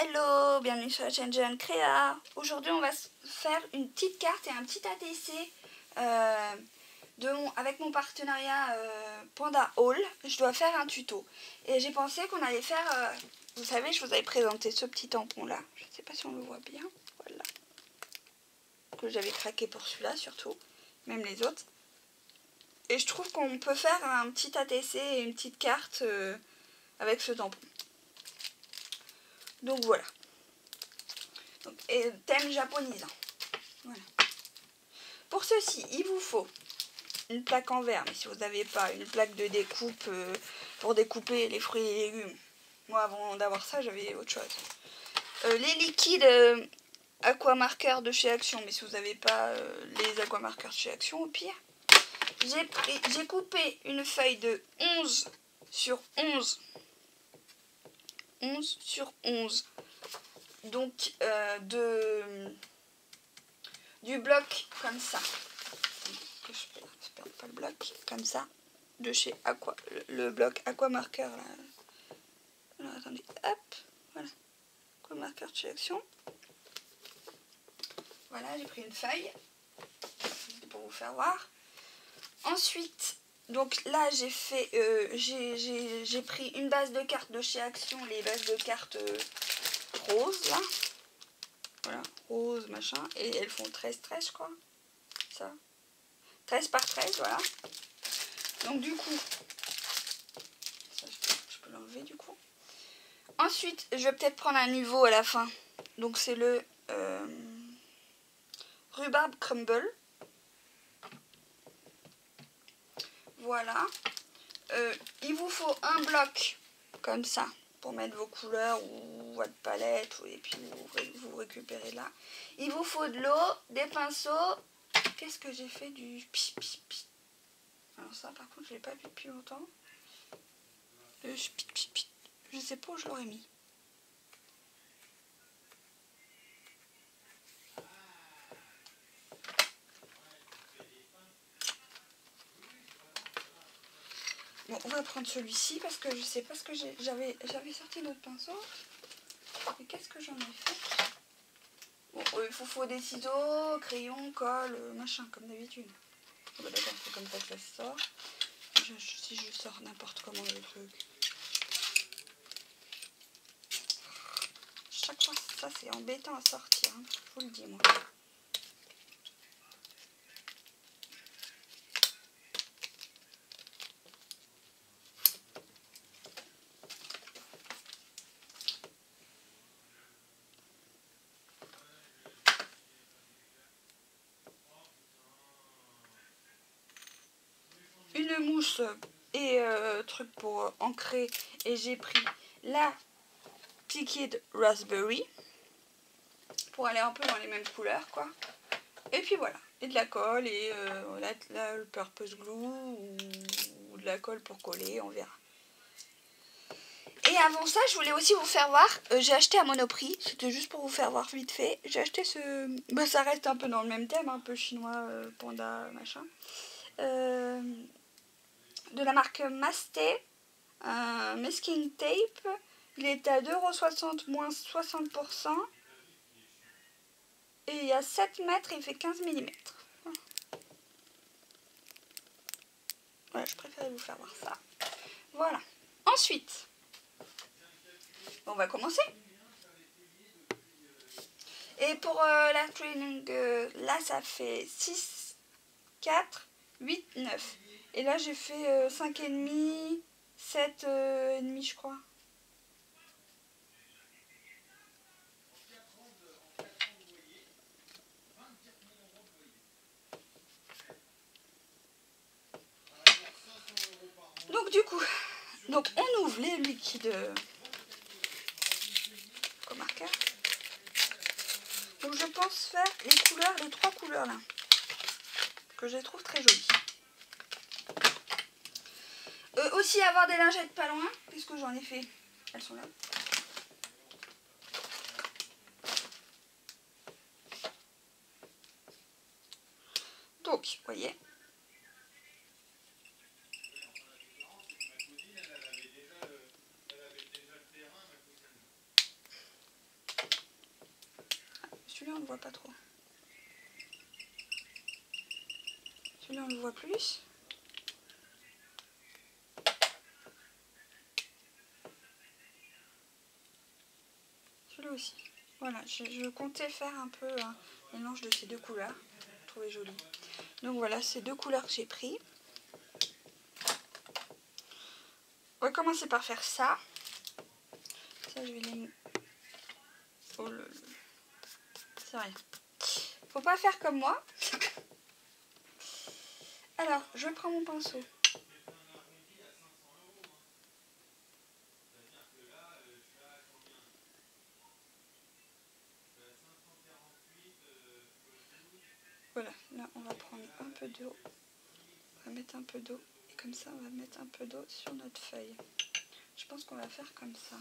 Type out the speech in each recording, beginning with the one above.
Hello, bienvenue sur la chaîne Jeanne Créa. Aujourd'hui on va faire une petite carte et un petit ATC avec mon partenariat Panda Haul. Je dois faire un tuto et j'ai pensé qu'on allait faire, vous savez, je vous avais présenté ce petit tampon là, je ne sais pas si on le voit bien, voilà, que j'avais craqué pour celui-là surtout, même les autres. Et je trouve qu'on peut faire un petit ATC et une petite carte avec ce tampon. Donc voilà. Donc, et thème japonisant. Voilà. Pour ceci, il vous faut une plaque en verre, mais si vous n'avez pas une plaque de découpe pour découper les fruits et légumes. Moi, avant d'avoir ça, j'avais autre chose. Les liquides aquamarqueurs de chez Action, mais si vous n'avez pas les aquamarqueurs de chez Action, au pire. J'ai coupé une feuille de 11 sur 11. 11 sur 11. Donc, du bloc comme ça. Que je perds pas le bloc. Comme ça. De chez Aqua. Le bloc aquamarqueur là. Alors, attendez. Hop. Voilà. Aquamarqueur de chez Action. Voilà, j'ai pris une feuille. Pour vous faire voir. Ensuite, donc là j'ai fait. J'ai pris une base de cartes de chez Action. Les bases de cartes roses là. Voilà, rose, machin. Et elles font 13, je crois. Ça. 13 par 13, voilà. Donc du coup, ça, je peux l'enlever du coup. Ensuite, je vais peut-être prendre un niveau à la fin. Donc c'est le rhubarbe crumble. Voilà. Il vous faut un bloc comme ça pour mettre vos couleurs ou votre palette. Et puis vous récupérez là. Il vous faut de l'eau, des pinceaux. Qu'est-ce que j'ai fait du pi. Alors ça par contre je l'ai pas vu depuis longtemps. Le pi. Je sais pas où je l'aurais mis. Bon, on va prendre celui-ci parce que je sais pas ce que j'avais sorti notre pinceau. Et qu'est-ce que j'en ai fait? Bon, il faut des ciseaux, crayons, colle, machin comme d'habitude. Oh bah d'accord, c'est comme ça que ça sort. Si je sors n'importe comment le truc. Chaque fois, ça c'est embêtant à sortir, hein, je vous le dis moi. Une mousse et truc pour ancrer, et j'ai pris la Liquid Raspberry pour aller un peu dans les mêmes couleurs quoi. Et puis voilà, et de la colle et le purpose glue ou de la colle pour coller, on verra. Et avant ça, je voulais aussi vous faire voir, j'ai acheté à Monoprix, c'était juste pour vous faire voir vite fait. J'ai acheté ce, bah, ça reste un peu dans le même thème, un peu chinois, panda, machin. De la marque Masté, un masking tape. Il est à 2,60 € moins 60%. Et il y a 7 mètres et il fait 15 mm. Voilà, je préfère vous faire voir ça. Voilà. Ensuite, on va commencer. Et pour la training, là ça fait 6, 4, 8, 9. Et là j'ai fait 5,5, 7,5 je crois. Donc du coup, on ouvre les liquides comme marqueur. Donc je pense faire les 3 couleurs là, que je trouve très jolies. Aussi avoir des lingettes pas loin, puisque j'en ai fait, elles sont là. Donc, vous voyez. celui-là on le voit pas trop. Celui-là on le voit plus. Celui-là aussi. Voilà, je comptais faire un peu un mélange de ces deux couleurs. Je trouvais joli. Donc voilà, ces deux couleurs que j'ai pris. On va commencer par faire ça. Ça, je vais les... Oh le... C'est rien. Faut pas faire comme moi. Alors, je prends mon pinceau. Voilà, là on va prendre un peu d'eau. On va mettre un peu d'eau. Et comme ça, on va mettre un peu d'eau sur notre feuille. Je pense qu'on va faire comme ça.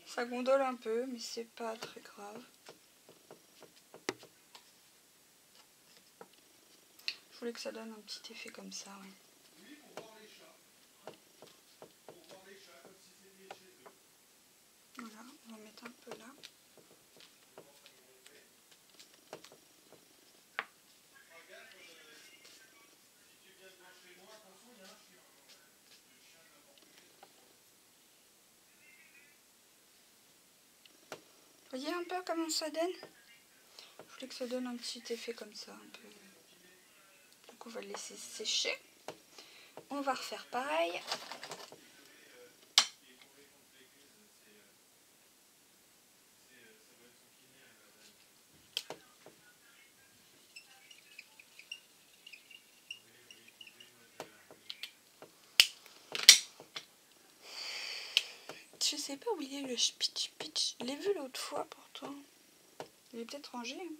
Ça gondole un peu, mais c'est pas très grave. Je voulais que ça donne un petit effet comme ça, ouais. Voilà, on va mettre un peu là. Vous voyez un peu comment ça donne? Je voulais que ça donne un petit effet comme ça, un peu. Donc on va le laisser sécher. On va refaire pareil. Je sais pas où il est le pitch. Je l'ai vu l'autre fois pourtant. Il est peut-être rangé. Hein.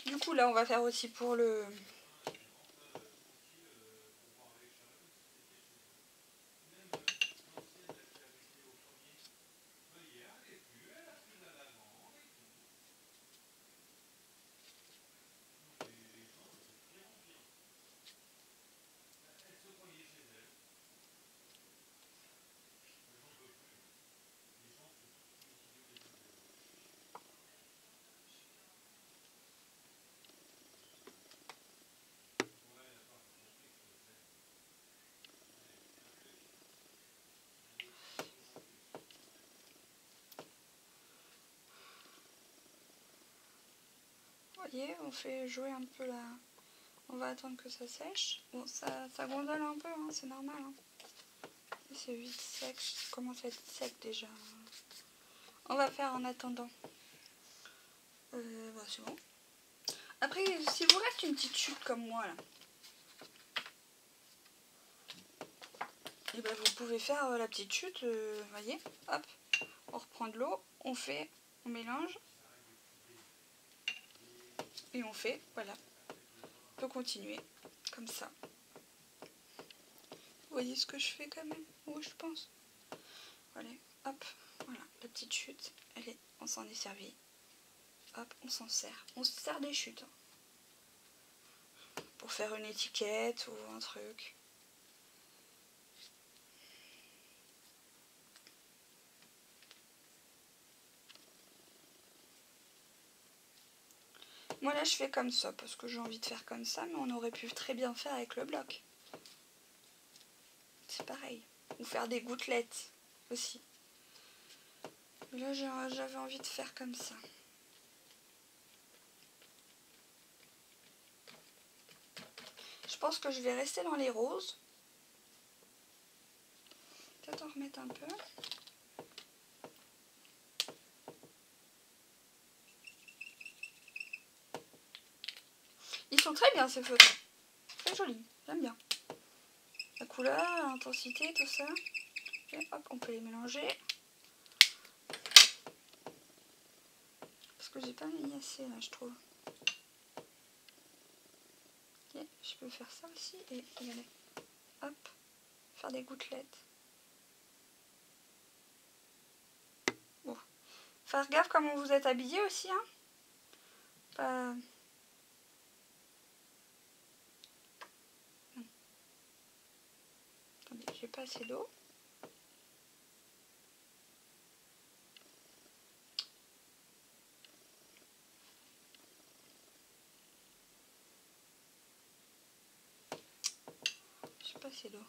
Du coup là on va faire aussi pour le... Vous voyez, on fait jouer un peu là. On va attendre que ça sèche. Bon, ça gondole un peu, hein, c'est normal. Hein. C'est vite sec, ça commence à être sec déjà. On va faire en attendant. Bon, c'est bon. Après, si vous reste une petite chute comme moi là, et ben vous pouvez faire la petite chute, voyez, hop, on reprend de l'eau, on mélange, et on fait, voilà. On peut continuer, comme ça. Vous voyez ce que je fais quand même? Oui, je pense. Allez, hop, voilà, la petite chute, on s'en est servi. Hop, on s'en sert. On se sert des chutes. Hein. pour faire une étiquette ou un truc. Moi là je fais comme ça parce que j'ai envie de faire comme ça, mais on aurait pu très bien faire avec le bloc. C'est pareil. Ou faire des gouttelettes aussi. Mais là j'avais envie de faire comme ça. Je pense que je vais rester dans les roses. Peut-être en remettre un peu. Ils sont très bien ces photos. Très jolis. J'aime bien. La couleur, l'intensité, tout ça. Et hop, on peut les mélanger. Parce que j'ai pas mis assez là, je trouve. Ok, je peux faire ça aussi et y aller. Hop, faire des gouttelettes. Bon. Faire gaffe comment vous êtes habillé aussi, hein. Pas... Attendez, j'ai pas assez d'eau. J'ai pas assez d'eau.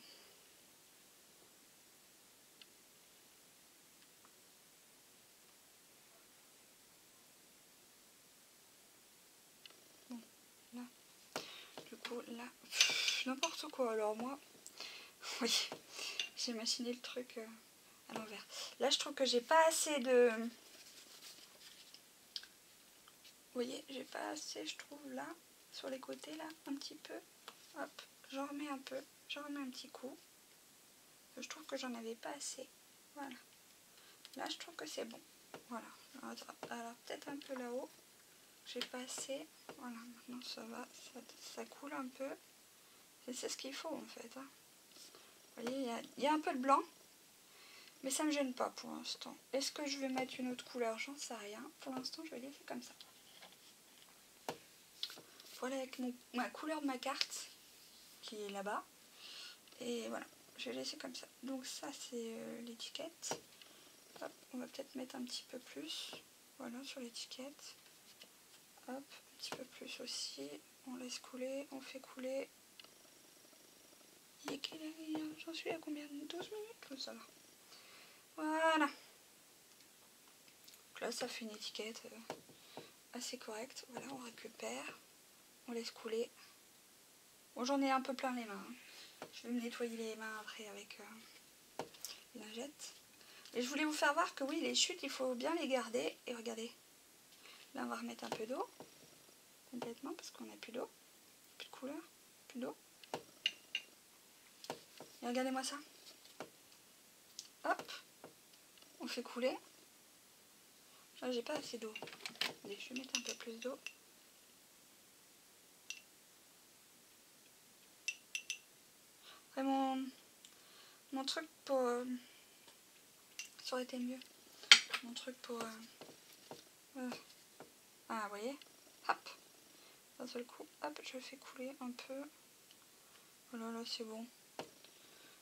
Bon, là. Du coup, là, n'importe quoi. Alors moi, oui, j'ai machiné le truc à l'envers. Là, je trouve que j'ai pas assez de... Vous voyez, j'ai pas assez, je trouve, là, sur les côtés, là, un petit peu. Hop, j'en remets un peu, j'en remets un petit coup. Je trouve que j'en avais pas assez. Voilà. Là, je trouve que c'est bon. Voilà. Alors peut-être un peu là-haut. J'ai pas assez. Voilà, maintenant ça va, ça coule un peu. C'est ce qu'il faut en fait. Hein. Vous voyez, il y a un peu de blanc. Mais ça me gêne pas pour l'instant. Est-ce que je vais mettre une autre couleur? J'en sais rien. Pour l'instant, je vais laisser comme ça. Voilà avec ma couleur de ma carte qui est là-bas. Et voilà, je vais laisser comme ça. Donc ça, c'est l'étiquette. Hop, on va peut-être mettre un petit peu plus. Voilà, sur l'étiquette. Hop, un petit peu plus aussi. On laisse couler, on fait couler. J'en suis à combien? 12 minutes? Ça va. Voilà. Donc là, ça fait une étiquette assez correcte. Voilà, on récupère. On laisse couler. Bon, j'en ai un peu plein les mains. Hein. Je vais me nettoyer les mains après avec lingette. Et je voulais vous faire voir que oui, les chutes, il faut bien les garder. Et regardez. Là, on va remettre un peu d'eau. Complètement, parce qu'on n'a plus d'eau. Plus de couleur. Plus d'eau. Et regardez-moi ça. Hop. On fait couler. Là, j'ai pas assez d'eau. Je vais mettre un peu plus d'eau. Vraiment, mon truc pour... ça aurait été mieux. Mon truc pour... ah, vous voyez. Hop. D'un seul coup, hop, je fais couler un peu. Voilà, là, c'est bon.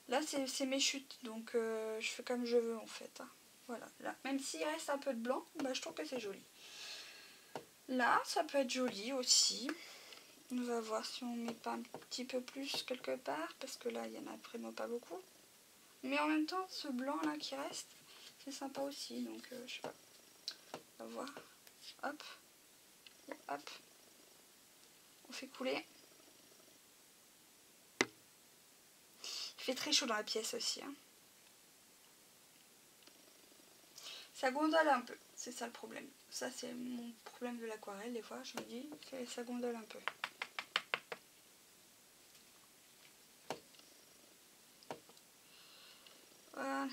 Là, c'est mes chutes, donc je fais comme je veux, en fait. Hein. Voilà, là. Même s'il reste un peu de blanc, bah, je trouve que c'est joli. Là, ça peut être joli aussi. On va voir si on met pas un petit peu plus quelque part, parce que là, il y en a vraiment pas beaucoup. Mais en même temps, ce blanc là qui reste, c'est sympa aussi, donc je sais pas. On va voir. Hop. Et hop. On fait couler. Il fait très chaud dans la pièce aussi. Hein. Ça gondole un peu, c'est ça le problème. Ça, c'est mon problème de l'aquarelle, des fois, je me dis que ça gondole un peu. Voilà.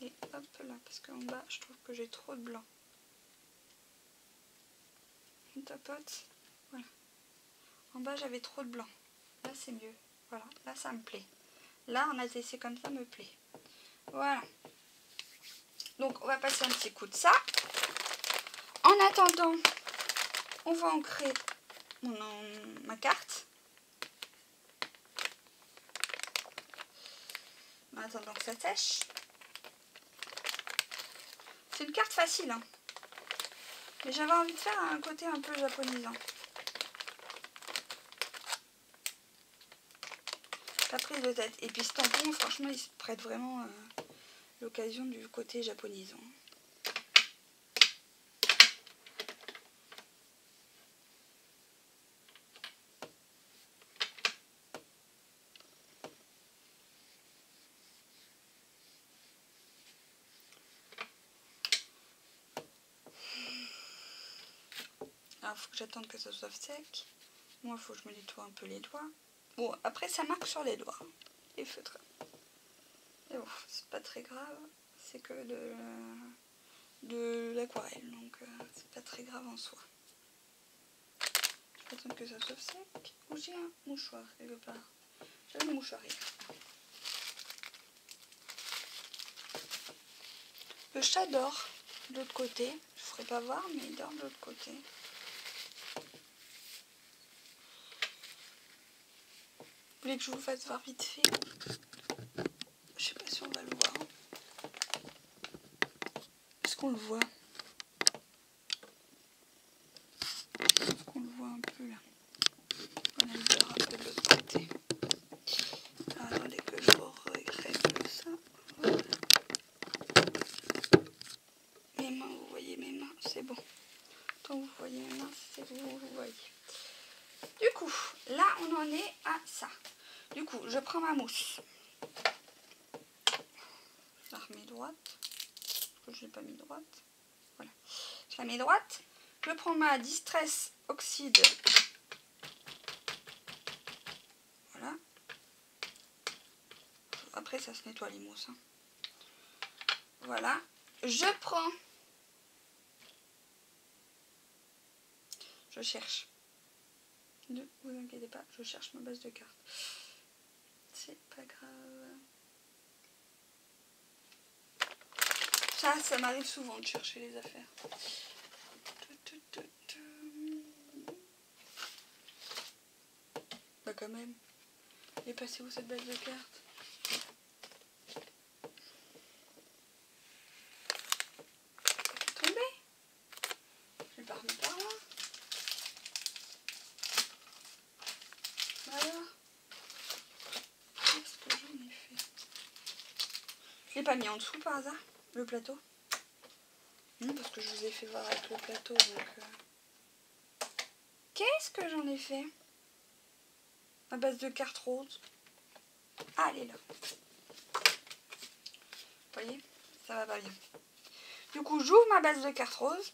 Et hop là, parce qu'en bas, je trouve que j'ai trop de blanc. Une tapote. Voilà. En bas, j'avais trop de blanc. Là, c'est mieux. Voilà, là, ça me plaît. Là, un ATC comme ça me plaît. Voilà. Donc, on va passer un petit coup de ça. En attendant, on va ancrer ma carte. En attendant que ça sèche. C'est une carte facile, hein. Mais j'avais envie de faire un côté un peu japonisant. Pas prise de tête. Et puis ce tampon, franchement, il se prête vraiment à l'occasion du côté japonisant. Alors, il faut que j'attende que ça soit sec. Moi, il faut que je me nettoie un peu les doigts. Bon, après, ça marque sur les doigts. Les feutres. Et bon, c'est pas très grave. C'est que de l'aquarelle. Donc, c'est pas très grave en soi. Je vais attendre que ça soit sec. Ou j'ai un mouchoir quelque part. J'avais le mouchoir hier. Le chat dort de l'autre côté. Je ne ferai pas voir, mais il dort de l'autre côté. Vous voulez que je vous fasse voir vite fait? Je sais pas si on va le voir. Est-ce qu'on le voit? Est-ce qu'on le voit un peu là? On a le dehors un peu de l'autre côté. Alors, attendez que je règle ça. Voilà. Mes mains, vous voyez mes mains, c'est bon. Tant que vous voyez mes mains, c'est bon, vous voyez. Du coup, là on en est à ça. Du coup, je prends ma mousse. Je la remets droite. Parce que je ne l'ai pas mis droite. Voilà. Je la mets droite. Je prends ma Distress Oxide. Voilà. Après, ça se nettoie les mousses. Hein. Voilà. Je prends. Je cherche. Ne vous inquiétez pas, je cherche ma base de cartes. C'est pas grave. Ça m'arrive souvent de chercher les affaires. Bah quand même. Elle est passée où cette base de cartes? Tombée. Je vais pas remettre par là. Voilà. Qu'est-ce que j'en ai fait? Je l'ai pas mis en dessous par hasard, le plateau? Non, parce que je vous ai fait voir avec le plateau, donc... Qu'est-ce que j'en ai fait? Ma base de cartes rose. Ah, elle est là. Vous voyez? Ça va pas bien. Du coup, j'ouvre ma base de cartes rose.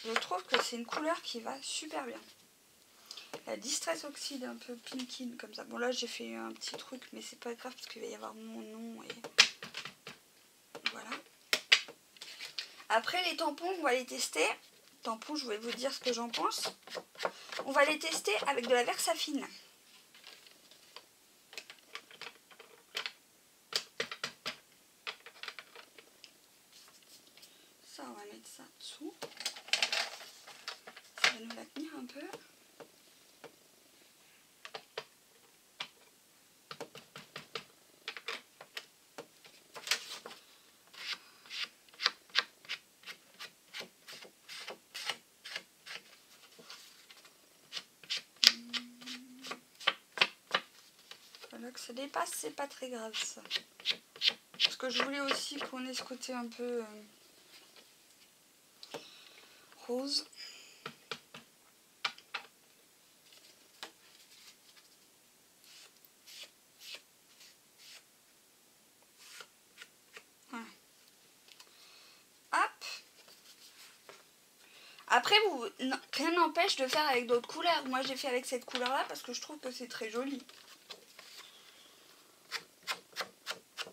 Je trouve que c'est une couleur qui va super bien. La Distress Oxide un peu pinkin comme ça. Bon là j'ai fait un petit truc mais c'est pas grave parce qu'il va y avoir mon nom et voilà. Après les tampons on va les tester. Tampons je vais vous dire ce que j'en pense. On va les tester avec de la Versafine. Ça on va mettre ça dessous. Ça va nous la tenir un peu. Voilà que ça dépasse, c'est pas très grave ça. Parce que je voulais aussi qu'on ait ce côté un peu rose. Voilà. Hop. Après, rien n'empêche de faire avec d'autres couleurs. Moi, j'ai fait avec cette couleur-là parce que je trouve que c'est très joli.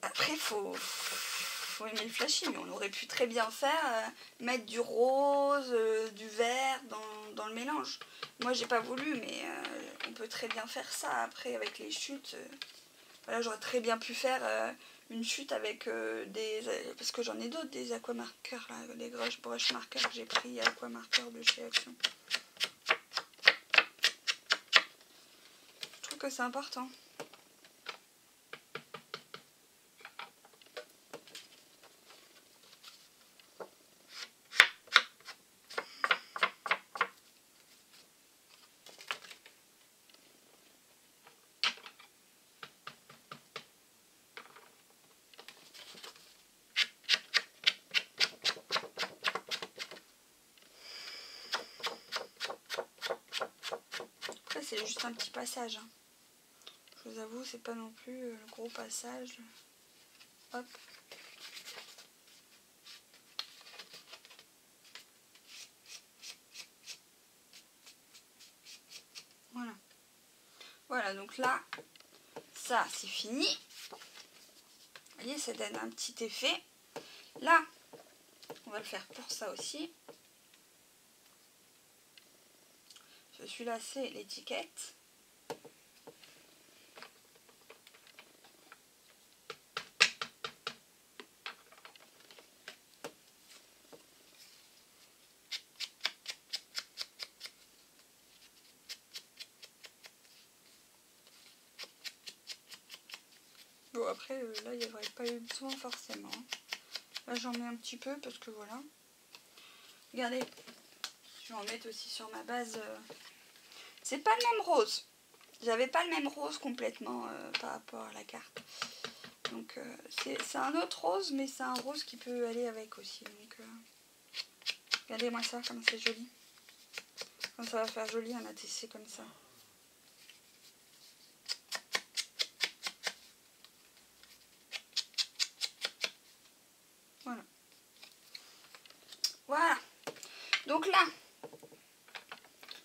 Après, faut aimer le flashy, mais on aurait pu très bien faire, mettre du rose, du vert dans le mélange. Moi, j'ai pas voulu, mais on peut très bien faire ça après avec les chutes. Voilà, j'aurais très bien pu faire une chute avec des... Parce que j'en ai d'autres, des aquamarqueurs, là, des brush marqueurs que j'ai pris, aquamarqueurs de chez Action. Je trouve que c'est important. C'est juste un petit passage. Hein. Je vous avoue, c'est pas non plus le gros passage. Hop. Voilà. Voilà, donc là, ça c'est fini. Vous voyez, ça donne un petit effet. Là, on va le faire pour ça aussi. Celui-là, c'est l'étiquette. Bon, après, là, il n'y aurait pas eu besoin forcément. Là, j'en mets un petit peu parce que voilà. Regardez, je vais en mettre aussi sur ma base. C'est pas le même rose. J'avais pas le même rose complètement par rapport à la carte. Donc, c'est un autre rose, mais c'est un rose qui peut aller avec aussi. Donc, regardez-moi ça, comme c'est joli. Comme ça va faire joli un ATC comme ça. Voilà. Voilà. Donc là,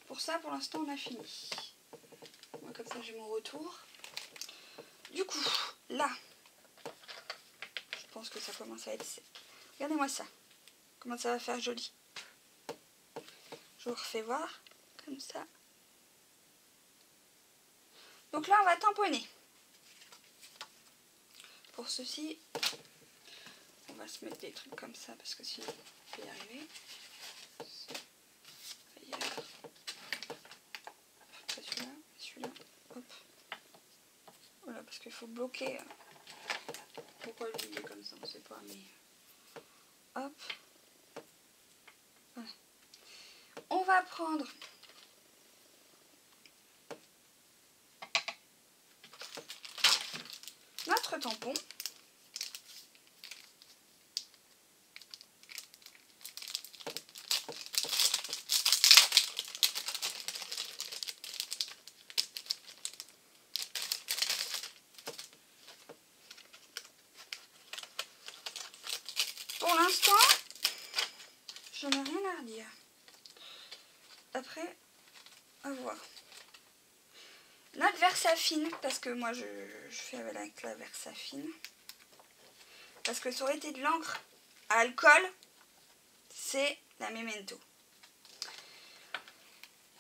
pour ça, pour l'instant, on a fini. Moi, comme ça, j'ai mon retour. Du coup, là, je pense que ça commence à être... Regardez-moi ça. Comment ça va faire joli. Je vous refais voir. Comme ça. Donc là, on va tamponner. Pour ceci, on va se mettre des trucs comme ça parce que sinon, on peut y arriver. Après celui-là, hop. Voilà, parce qu'il faut bloquer. Pourquoi lui il est comme ça, on ne sait pas, mais... Hop. Voilà. On va prendre... notre tampon. Pour l'instant, je n'ai rien à redire. Après, à voir. Notre Versafine, parce que moi je fais avec la Versafine. Parce que ça aurait été de l'encre à alcool, c'est la Memento.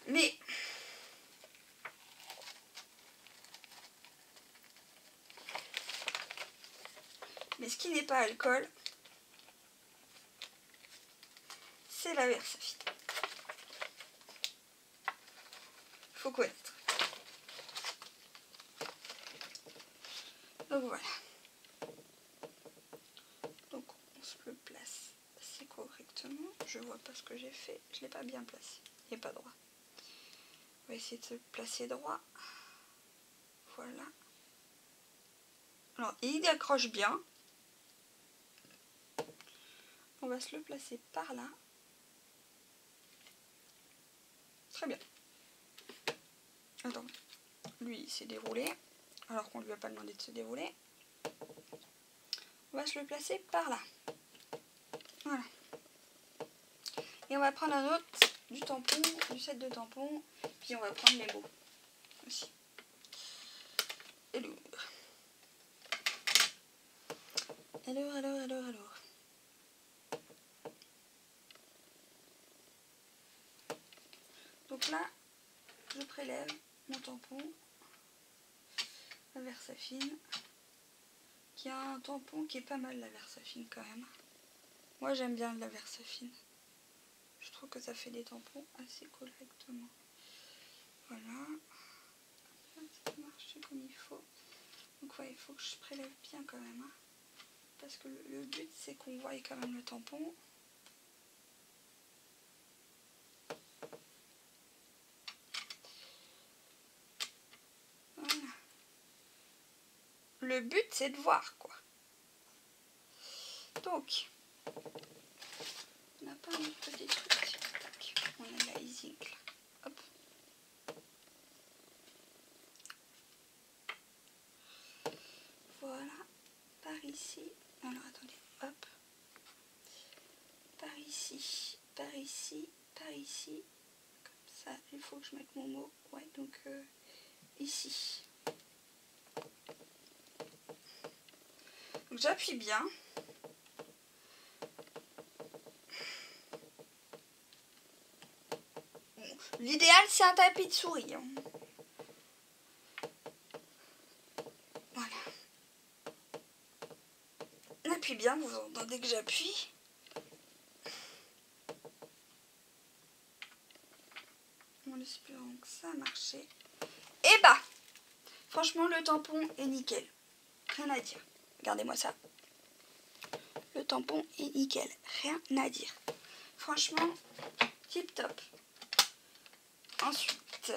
Mais ce qui n'est pas alcool, c'est la Versafine. Faut connaître. Donc voilà. Donc on se le place assez correctement. Je vois pas ce que j'ai fait. Je l'ai pas bien placé. Il n'est pas droit. On va essayer de se placer droit. Voilà. Alors il accroche bien. On va se le placer par là. Très bien. Attends. Lui il s'est déroulé. Alors qu'on ne lui a pas demandé de se dérouler. On va se le placer par là. Voilà. Et on va prendre un autre du tampon, du set de tampons. Puis on va prendre les mots aussi. Alors. Donc là, je prélève mon tampon. la Versafine. Qui a un tampon qui est pas mal, la Versafine quand même. Moi j'aime bien la Versafine. Je trouve que ça fait des tampons assez correctement. Voilà. Ça a marché comme il faut. Donc ouais, il faut que je prélève bien quand même. Hein. Parce que le but c'est qu'on voie quand même le tampon. Voilà. Le but c'est de voir quoi. Donc, on n'a pas un autre petit truc. Tac. On a la Easy. Hop. Voilà. Par ici. Alors attendez. Hop. Par ici. Par ici. Par ici. Comme ça, il faut que je mette mon mot. Ouais, donc ici. Donc j'appuie bien. Bon, l'idéal c'est un tapis de souris. Hein. Voilà. On appuie bien, vous entendez que j'appuie. En espérant que ça a marché. Et bah, franchement le tampon est nickel. Rien à dire. Regardez-moi ça. Le tampon est nickel. Rien à dire. Franchement, tip top. Ensuite,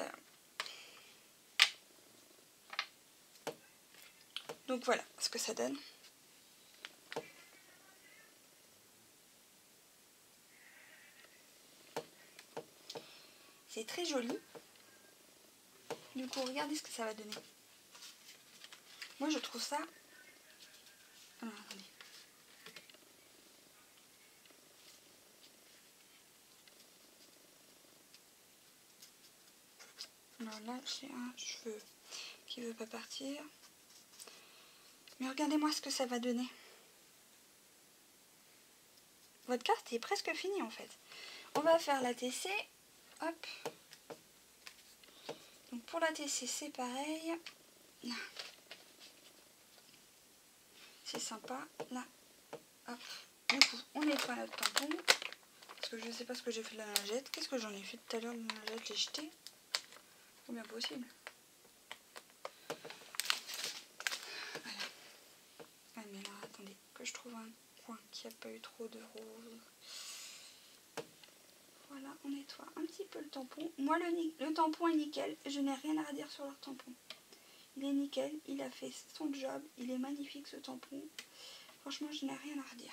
donc voilà ce que ça donne. C'est très joli. Du coup, regardez ce que ça va donner. Moi, je trouve ça... Alors, attendez. Alors là, j'ai un cheveu qui veut pas partir. Mais regardez-moi ce que ça va donner. Votre carte est presque finie en fait. On va faire la TC. Hop. Donc pour la TC, c'est pareil. C'est sympa. Là. Hop. Du coup, on nettoie notre tampon. Parce que je ne sais pas ce que j'ai fait de la lingette. Qu'est-ce que j'en ai fait tout à l'heure de la lingette? J'ai jeté. Combien possible. Voilà. Ah mais là, attendez. Que je trouve un coin qui n'a pas eu trop de rose. Voilà, on nettoie un petit peu le tampon. Moi, le tampon est nickel. Je n'ai rien à redire sur leur tampon. Il est nickel. Il a fait son job. Il est magnifique ce tampon. Franchement, je n'ai rien à redire.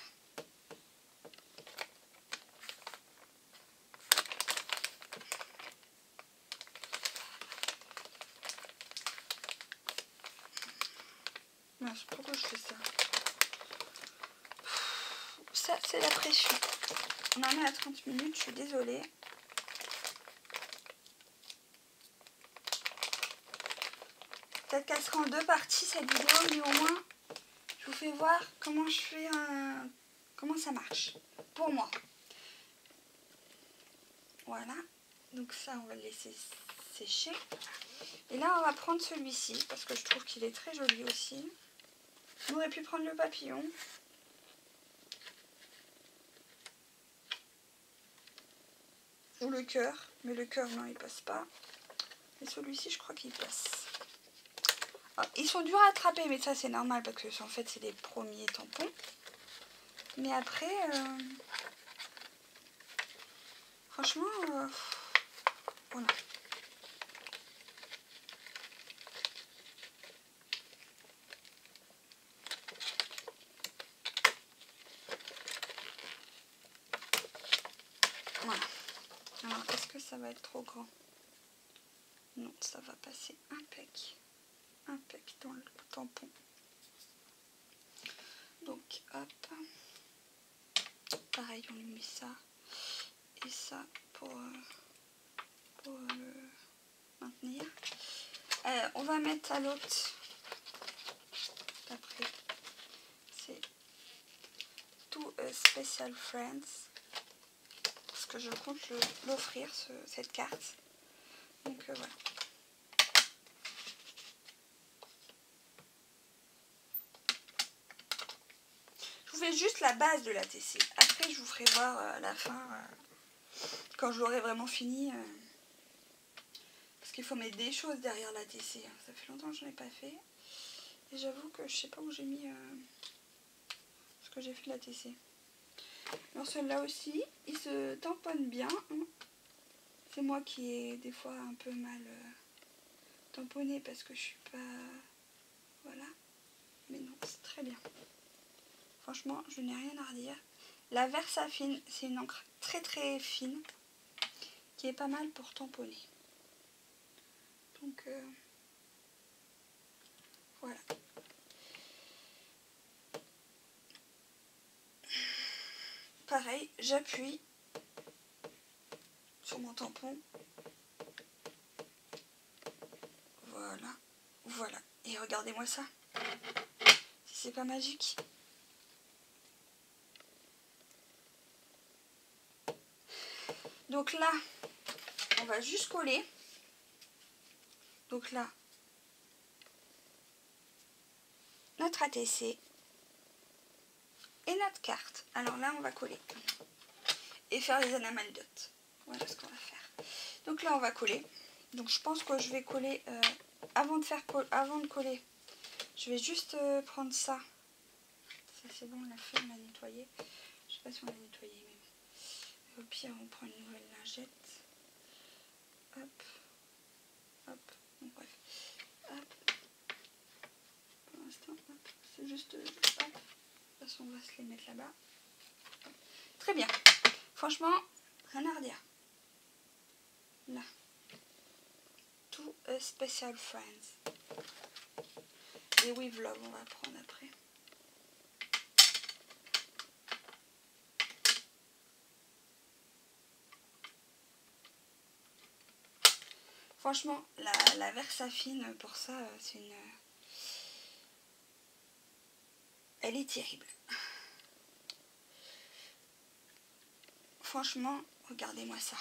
Mince, pourquoi je fais ça? Ça, c'est la pression. On en est à 30 minutes. Je suis désolée. Peut-être qu'elle sera en 2 parties cette vidéo, mais au moins je vous fais voir comment je fais comment ça marche pour moi. Voilà, donc ça on va le laisser sécher. Et là on va prendre celui-ci parce que je trouve qu'il est très joli aussi. On aurait pu prendre le papillon. Ou le cœur, mais le cœur non il passe pas. Et celui-ci je crois qu'il passe. Alors, ils sont durs à attraper, mais ça c'est normal parce que en fait c'est les premiers tampons. Mais après, franchement, voilà. Voilà. Alors, est-ce que ça va être trop grand? Non, ça va passer impec dans le tampon. Donc, hop. Pareil, on lui met ça et ça pour le maintenir. On va mettre à l'autre. Après, c'est To a Special Friends. Parce que je compte l'offrir, cette carte. Donc, voilà. fais juste la base de la TC. Après, je vous ferai voir à la fin, quand je l'aurai vraiment fini. Parce qu'il faut mettre des choses derrière la TC. Ça fait longtemps que je n'en ai pas fait. Et j'avoue que je sais pas où j'ai mis ce que j'ai fait de la TC. Alors celui-là aussi, il se tamponne bien. C'est moi qui ai des fois un peu mal tamponné parce que je suis pas... Voilà. Mais non, c'est très bien. Franchement, je n'ai rien à redire. La Versafine, c'est une encre très très fine qui est pas mal pour tamponner. Donc voilà. Pareil, j'appuie sur mon tampon. Voilà. Voilà. Et regardez-moi ça. Si c'est pas magique. Donc là, on va juste coller. Donc là, notre ATC et notre carte. Alors là, on va coller. Et faire les anamaldotes. Voilà ce qu'on va faire. Donc là, on va coller. Donc je pense que je vais coller... avant de coller, je vais juste prendre ça. Ça c'est bon, la feuille on l'a nettoyé. Je sais pas si on l'a nettoyé, mais bon. Au pire, on prend une nouvelle lingette. Hop. Hop. Donc bref. Hop. Pour l'instant, c'est juste... Hop. De toute façon, on va se les mettre là-bas. Très bien. Franchement, rien à redire. Là. To a special friends. Et with love, on va prendre après. Franchement, la Versafine, pour ça, c'est une... Elle est terrible. Franchement, regardez-moi ça.